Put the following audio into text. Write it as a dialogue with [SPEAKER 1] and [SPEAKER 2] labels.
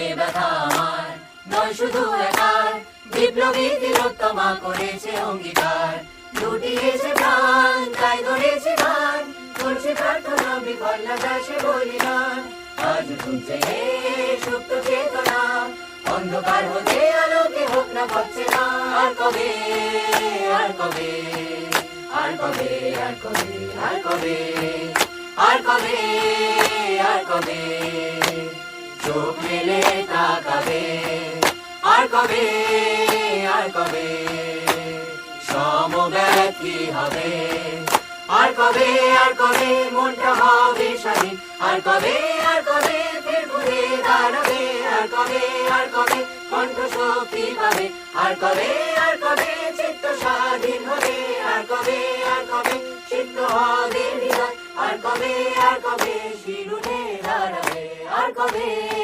[SPEAKER 1] এ ব্যথা আমার নয় শুধু একার, বিপ্লবী তিলোত্তমা করেছে অঙ্গীকার। লুটিয়েছে প্রাণ তাই ধরেছে গান, করছে প্রার্থনা বিফল না যায় সে বলিদান। আজ শুনছে সুপ্ত চেতনা, অন্ধকার হতে আলোকে হোক না পাচ্ছে না। আর কবে, আর কবে, আর কবে, আর কবে, আর কবে, আর কবে, আর কবে চোখ মেলে তাকাবে। আর কবে, আর কবে সমব্যথী হবে। আর কবে, আর কবে মনটা হবে স্বাধীন। আর কবে, আর কবে ফের ঘুরে দাঁড়াবে। আর কবে, আর কবে কণ্ঠ শক্তি পাবে। আর কবে, আর কবে চিত্ত স্বাধীন হবে। আর কবে, আর কবে চিত্ত হবে হৃদয়। আর কবে, আর কবে শির উঠে দাঁড়াবে। আর কবে।